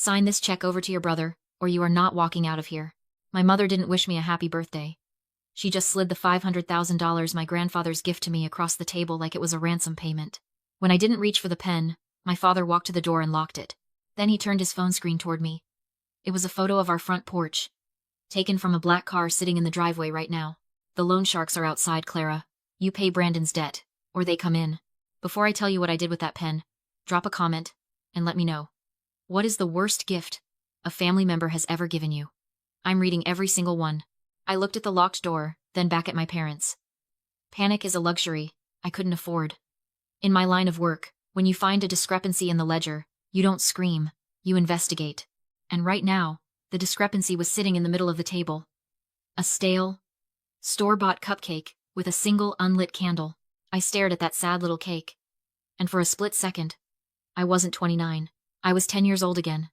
Sign this check over to your brother, or you are not walking out of here. My mother didn't wish me a happy birthday. She just slid the $500,000, my grandfather's gift, to me across the table like it was a ransom payment. When I didn't reach for the pen, my father walked to the door and locked it. Then he turned his phone screen toward me. It was a photo of our front porch, taken from a black car sitting in the driveway right now. The loan sharks are outside, Clara. You pay Brandon's debt, or they come in. Before I tell you what I did with that pen, drop a comment and let me know. What is the worst gift a family member has ever given you? I'm reading every single one. I looked at the locked door, then back at my parents. Panic is a luxury I couldn't afford. In my line of work, when you find a discrepancy in the ledger, you don't scream, you investigate. And right now, the discrepancy was sitting in the middle of the table. A stale, store-bought cupcake with a single unlit candle. I stared at that sad little cake. And for a split second, I wasn't 29. I was 10 years old again.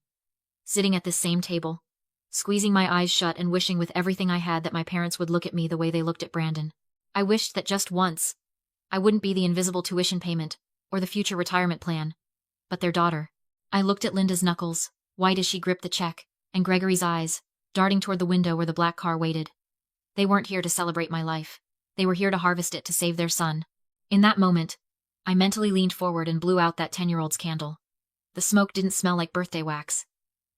Sitting at this same table, squeezing my eyes shut and wishing with everything I had that my parents would look at me the way they looked at Brandon. I wished that just once, I wouldn't be the invisible tuition payment or the future retirement plan, but their daughter. I looked at Linda's knuckles, white as she gripped the check, and Gregory's eyes, darting toward the window where the black car waited. They weren't here to celebrate my life. They were here to harvest it to save their son. In that moment, I mentally leaned forward and blew out that 10-year-old's candle. The smoke didn't smell like birthday wax.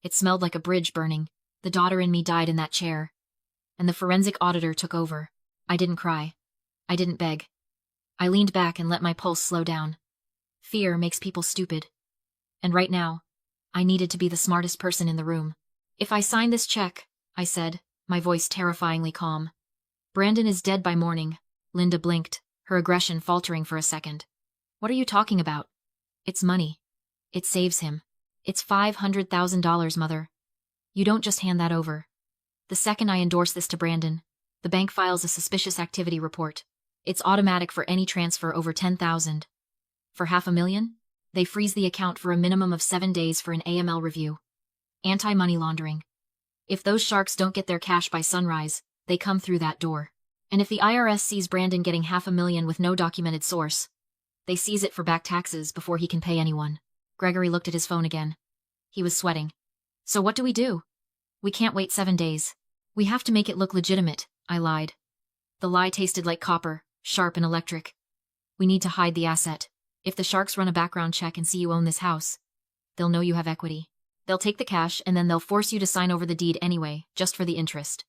It smelled like a bridge burning. The daughter in me died in that chair. And the forensic auditor took over. I didn't cry. I didn't beg. I leaned back and let my pulse slow down. Fear makes people stupid. And right now, I needed to be the smartest person in the room. If I sign this check, I said, my voice terrifyingly calm. Brandon is dead by morning. Linda blinked, her aggression faltering for a second. What are you talking about? It's money. It saves him. It's $500,000, Mother. You don't just hand that over. The second I endorse this to Brandon, the bank files a suspicious activity report. It's automatic for any transfer over $10,000. For $500,000, they freeze the account for a minimum of 7 days for an AML review. Anti-money laundering. If those sharks don't get their cash by sunrise, they come through that door. And if the IRS sees Brandon getting $500,000 with no documented source, they seize it for back taxes before he can pay anyone. Gregory looked at his phone again. He was sweating. So what do? We can't wait 7 days. We have to make it look legitimate, I lied. The lie tasted like copper, sharp and electric. We need to hide the asset. If the sharks run a background check and see you own this house, they'll know you have equity. They'll take the cash and then they'll force you to sign over the deed anyway, just for the interest.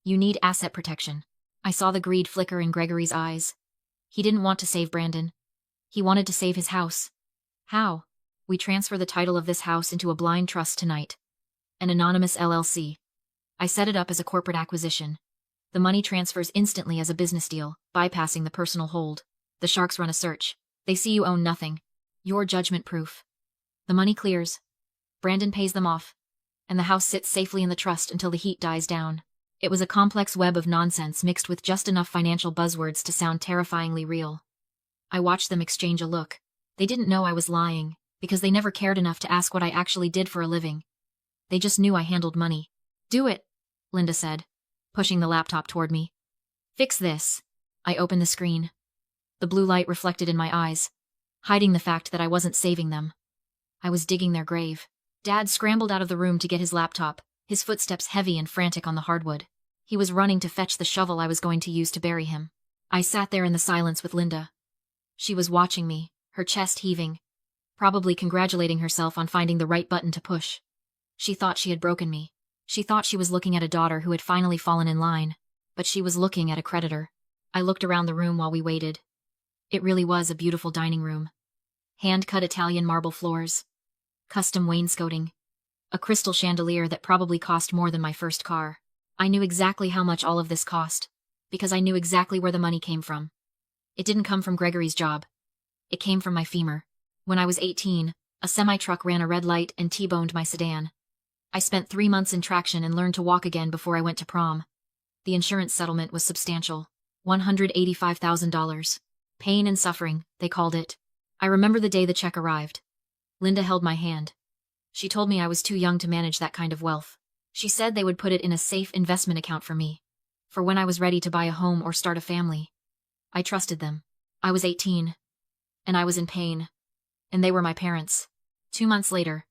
You need asset protection. I saw the greed flicker in Gregory's eyes. He didn't want to save Brandon. He wanted to save his house. How? We transfer the title of this house into a blind trust tonight. An anonymous LLC. I set it up as a corporate acquisition. The money transfers instantly as a business deal, bypassing the personal hold. The sharks run a search. They see you own nothing. You're judgment proof. The money clears. Brandon pays them off. And the house sits safely in the trust until the heat dies down. It was a complex web of nonsense mixed with just enough financial buzzwords to sound terrifyingly real. I watched them exchange a look. They didn't know I was lying, because they never cared enough to ask what I actually did for a living. They just knew I handled money. Do it, Linda said, pushing the laptop toward me. Fix this. I opened the screen. The blue light reflected in my eyes, hiding the fact that I wasn't saving them. I was digging their grave. Dad scrambled out of the room to get his laptop, his footsteps heavy and frantic on the hardwood. He was running to fetch the shovel I was going to use to bury him. I sat there in the silence with Linda. She was watching me, her chest heaving, probably congratulating herself on finding the right button to push. She thought she had broken me. She thought she was looking at a daughter who had finally fallen in line, but she was looking at a creditor. I looked around the room while we waited. It really was a beautiful dining room. Hand-cut Italian marble floors, custom wainscoting, a crystal chandelier that probably cost more than my first car. I knew exactly how much all of this cost, because I knew exactly where the money came from. It didn't come from Gregory's job. It came from my femur. When I was 18, a semi-truck ran a red light and T-boned my sedan. I spent 3 months in traction and learned to walk again before I went to prom. The insurance settlement was substantial. $185,000. Pain and suffering, they called it. I remember the day the check arrived. Linda held my hand. She told me I was too young to manage that kind of wealth. She said they would put it in a safe investment account for me, for when I was ready to buy a home or start a family. I trusted them. I was 18, and I was in pain, and they were my parents. 2 months later,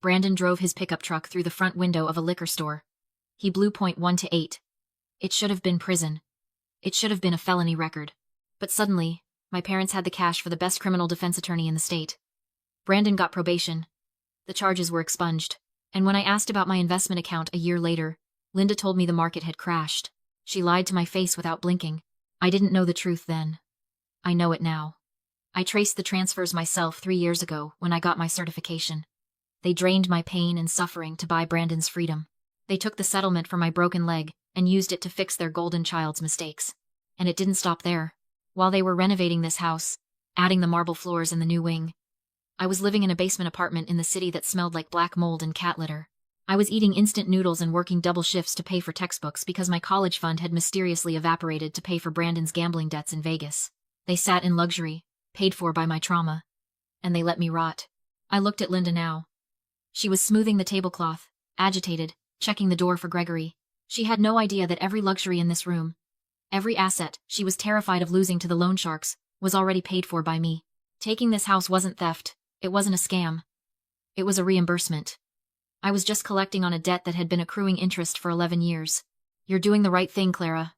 Brandon drove his pickup truck through the front window of a liquor store. He blew point 1 to 8. It should have been prison. It should have been a felony record. But suddenly, my parents had the cash for the best criminal defense attorney in the state. Brandon got probation. The charges were expunged. And when I asked about my investment account a year later, Linda told me the market had crashed. She lied to my face without blinking. I didn't know the truth then. I know it now. I traced the transfers myself 3 years ago when I got my certification. They drained my pain and suffering to buy Brandon's freedom. They took the settlement for my broken leg and used it to fix their golden child's mistakes. And it didn't stop there. While they were renovating this house, adding the marble floors in the new wing, I was living in a basement apartment in the city that smelled like black mold and cat litter. I was eating instant noodles and working double shifts to pay for textbooks because my college fund had mysteriously evaporated to pay for Brandon's gambling debts in Vegas. They sat in luxury, paid for by my trauma. And they let me rot. I looked at Linda now. She was smoothing the tablecloth, agitated, checking the door for Gregory. She had no idea that every luxury in this room, every asset she was terrified of losing to the loan sharks, was already paid for by me. Taking this house wasn't theft. It wasn't a scam. It was a reimbursement. I was just collecting on a debt that had been accruing interest for 11 years. "You're doing the right thing, Clara,"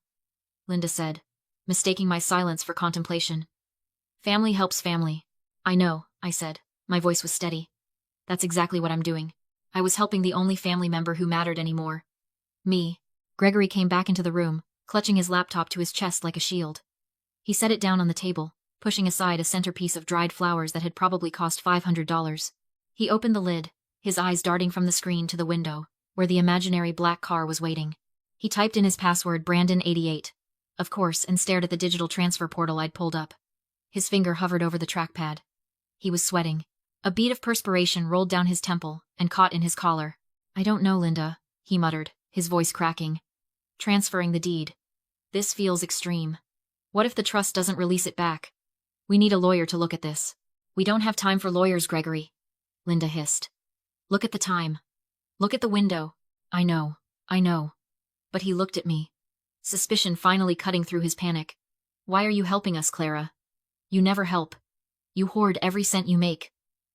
Linda said, mistaking my silence for contemplation. "Family helps family." "I know," I said. My voice was steady. "That's exactly what I'm doing." I was helping the only family member who mattered anymore. Me. Gregory came back into the room, clutching his laptop to his chest like a shield. He set it down on the table, pushing aside a centerpiece of dried flowers that had probably cost $500. He opened the lid, his eyes darting from the screen to the window, where the imaginary black car was waiting. He typed in his password Brandon88, of course, and stared at the digital transfer portal I'd pulled up. His finger hovered over the trackpad. He was sweating. A bead of perspiration rolled down his temple and caught in his collar. "I don't know, Linda," he muttered, his voice cracking. "Transferring the deed. This feels extreme. What if the trust doesn't release it back? We need a lawyer to look at this." "We don't have time for lawyers, Gregory," Linda hissed. "Look at the time. Look at the window." I know. But he looked at me, suspicion finally cutting through his panic. "Why are you helping us, Clara? You never help. You hoard every cent you make.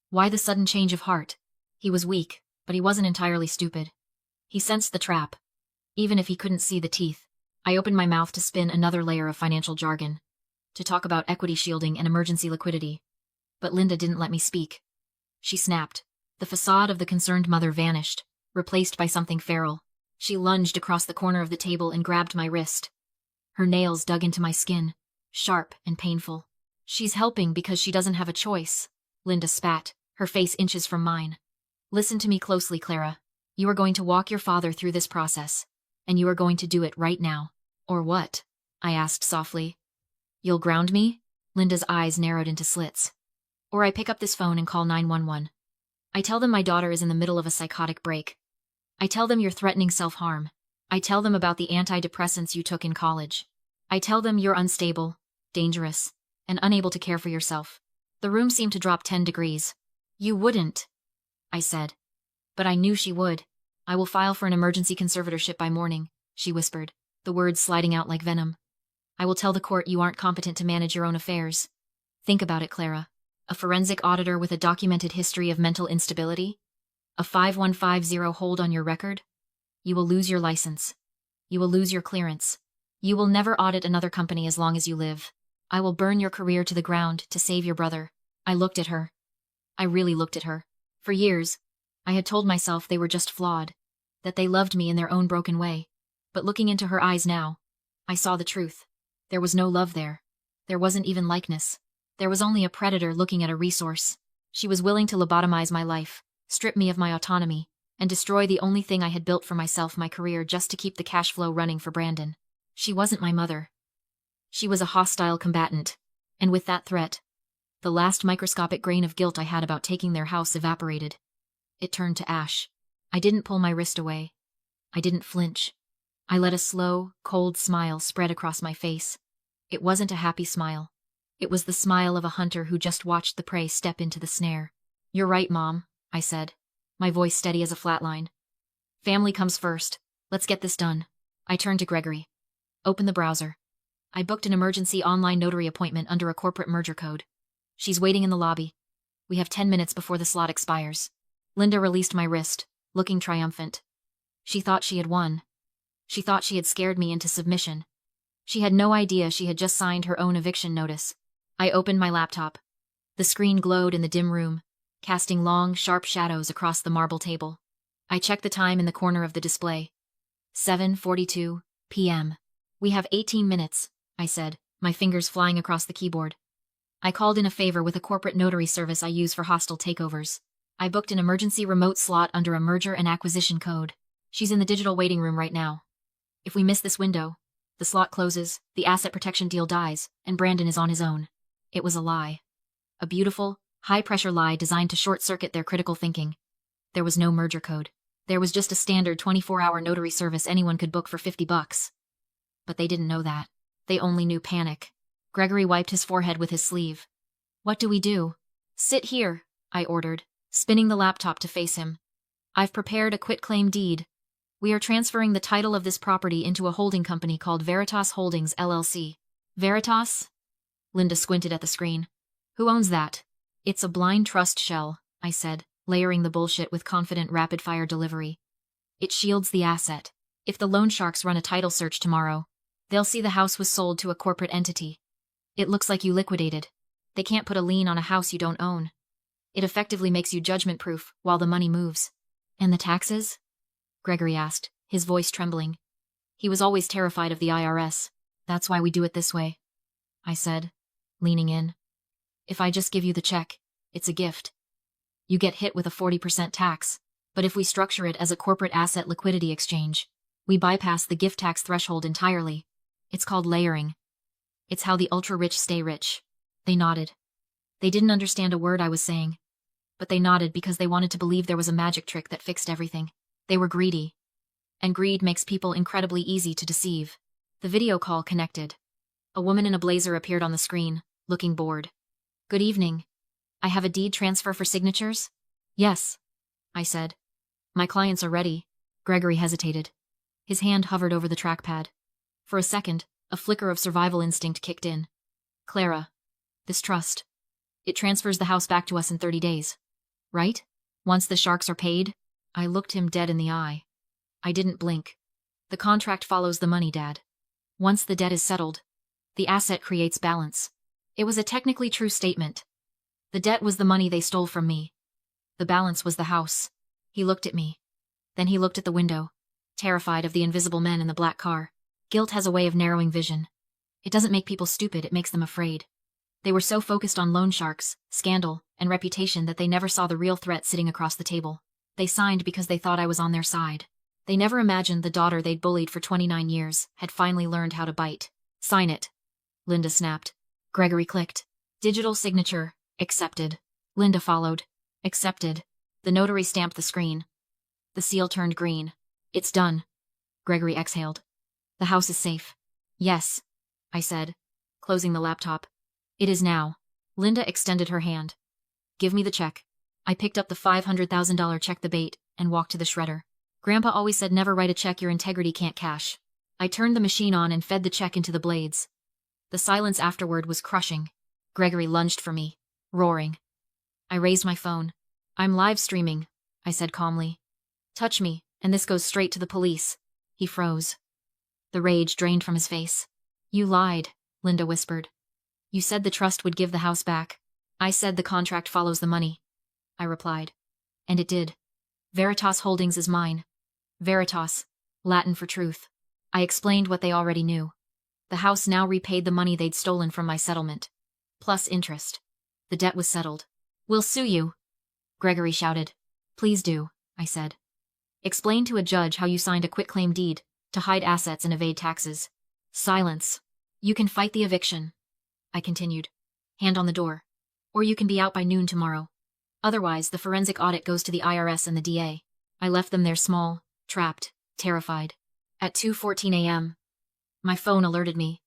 Why the sudden change of heart?" He was weak, but he wasn't entirely stupid. He sensed the trap, even if he couldn't see the teeth. I opened my mouth to spin another layer of financial jargon, to talk about equity shielding and emergency liquidity. But Linda didn't let me speak. She snapped. The facade of the concerned mother vanished, replaced by something feral. She lunged across the corner of the table and grabbed my wrist. Her nails dug into my skin, sharp and painful. "She's helping because she doesn't have a choice," Linda spat, her face inches from mine. "Listen to me closely, Clara. You are going to walk your father through this process, and you are going to do it right now." "Or what?" I asked softly. "You'll ground me?" Linda's eyes narrowed into slits. "Or I pick up this phone and call 911. I tell them my daughter is in the middle of a psychotic break. I tell them you're threatening self-harm. I tell them about the antidepressants you took in college. I tell them you're unstable, dangerous, and unable to care for yourself." The room seemed to drop 10 degrees. "You wouldn't," I said. "But I knew she would. I will file for an emergency conservatorship by morning," she whispered, the words sliding out like venom. "I will tell the court you aren't competent to manage your own affairs. Think about it, Clara. A forensic auditor with a documented history of mental instability? A 5150 hold on your record? You will lose your license. You will lose your clearance. You will never audit another company as long as you live. I will burn your career to the ground to save your brother." I looked at her. I really looked at her. For years, I had told myself they were just flawed, that they loved me in their own broken way. But looking into her eyes now, I saw the truth. There was no love there. There wasn't even likeness. There was only a predator looking at a resource. She was willing to lobotomize my life, strip me of my autonomy, and destroy the only thing I had built for myself, my career, just to keep the cash flow running for Brandon. She wasn't my mother. She was a hostile combatant, and with that threat, the last microscopic grain of guilt I had about taking their house evaporated. It turned to ash. I didn't pull my wrist away. I didn't flinch. I let a slow, cold smile spread across my face. It wasn't a happy smile. It was the smile of a hunter who just watched the prey step into the snare. "You're right, Mom," I said, my voice steady as a flatline. "Family comes first. Let's get this done." I turned to Gregory. "Open the browser." I booked an emergency online notary appointment under a corporate merger code. "She's waiting in the lobby. We have 10 minutes before the slot expires." Linda released my wrist, looking triumphant. She thought she had won. She thought she had scared me into submission. She had no idea she had just signed her own eviction notice. I opened my laptop. The screen glowed in the dim room, casting long, sharp shadows across the marble table. I checked the time in the corner of the display. 7:42 p.m. We have 18 minutes, I said, my fingers flying across the keyboard. I called in a favor with a corporate notary service I use for hostile takeovers. I booked an emergency remote slot under a merger and acquisition code. She's in the digital waiting room right now. If we miss this window, the slot closes, the asset protection deal dies, and Brandon is on his own. It was a lie. A beautiful, high-pressure lie designed to short-circuit their critical thinking. There was no merger code. There was just a standard 24-hour notary service anyone could book for $50. But they didn't know that. They only knew panic. Gregory wiped his forehead with his sleeve. What do we do? Sit here, I ordered, spinning the laptop to face him. I've prepared a quitclaim deed. We are transferring the title of this property into a holding company called Veritas Holdings, LLC. Veritas? Linda squinted at the screen. Who owns that? It's a blind trust shell, I said, layering the bullshit with confident rapid-fire delivery. It shields the asset. If the loan sharks run a title search tomorrow, they'll see the house was sold to a corporate entity. It looks like you liquidated. They can't put a lien on a house you don't own. It effectively makes you judgment-proof while the money moves. And the taxes? Gregory asked, his voice trembling. He was always terrified of the IRS. That's why we do it this way, I said, leaning in. If I just give you the check, it's a gift. You get hit with a 40% tax, but if we structure it as a corporate asset liquidity exchange, we bypass the gift tax threshold entirely. It's called layering. It's how the ultra-rich stay rich. They nodded. They didn't understand a word I was saying, but they nodded because they wanted to believe there was a magic trick that fixed everything. They were greedy. And greed makes people incredibly easy to deceive. The video call connected. A woman in a blazer appeared on the screen, looking bored. Good evening. I have a deed transfer for signatures? Yes, I said. My clients are ready. Gregory hesitated. His hand hovered over the trackpad. For a second, a flicker of survival instinct kicked in. Clara, this trust. It transfers the house back to us in 30 days. Right? Once the sharks are paid? I looked him dead in the eye. I didn't blink. The contract follows the money, Dad. Once the debt is settled, the asset creates balance. It was a technically true statement. The debt was the money they stole from me. The balance was the house. He looked at me. Then he looked at the window, terrified of the invisible men in the black car. Guilt has a way of narrowing vision. It doesn't make people stupid, it makes them afraid. They were so focused on loan sharks, scandal, and reputation that they never saw the real threat sitting across the table. They signed because they thought I was on their side. They never imagined the daughter they'd bullied for 29 years had finally learned how to bite. Sign it, Linda snapped. Gregory clicked. Digital signature. Accepted. Linda followed. Accepted. The notary stamped the screen. The seal turned green. It's done. Gregory exhaled. The house is safe. Yes, I said, closing the laptop. It is now. Linda extended her hand. Give me the check. I picked up the $500,000 check, the bait, and walked to the shredder. Grandpa always said never write a check your integrity can't cash. I turned the machine on and fed the check into the blades. The silence afterward was crushing. Gregory lunged for me, roaring. I raised my phone. I'm live streaming, I said calmly. Touch me, and this goes straight to the police. He froze. The rage drained from his face. You lied, Linda whispered. You said the trust would give the house back. I said the contract follows the money, I replied. And it did. Veritas Holdings is mine. Veritas, Latin for truth. I explained what they already knew. The house now repaid the money they'd stolen from my settlement. Plus interest. The debt was settled. We'll sue you, Gregory shouted. Please do, I said. Explain to a judge how you signed a quitclaim deed to hide assets and evade taxes. Silence. You can fight the eviction, I continued. Hand on the door. Or you can be out by noon tomorrow. Otherwise, the forensic audit goes to the IRS and the DA. I left them there small, trapped, terrified. At 2:14 a.m., my phone alerted me.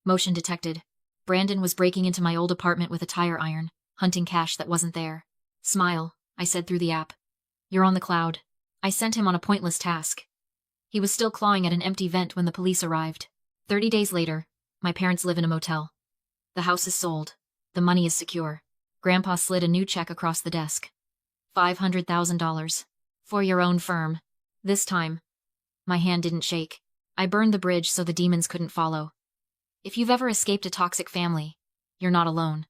Motion detected. Brandon was breaking into my old apartment with a tire iron, hunting cash that wasn't there. Smile, I said through the app. You're on the cloud. I sent him on a pointless task. He was still clawing at an empty vent when the police arrived. 30 days later, my parents live in a motel. The house is sold. The money is secure. Grandpa slid a new check across the desk. $500,000. For your own firm. This time, my hand didn't shake. I burned the bridge so the demons couldn't follow. If you've ever escaped a toxic family, you're not alone.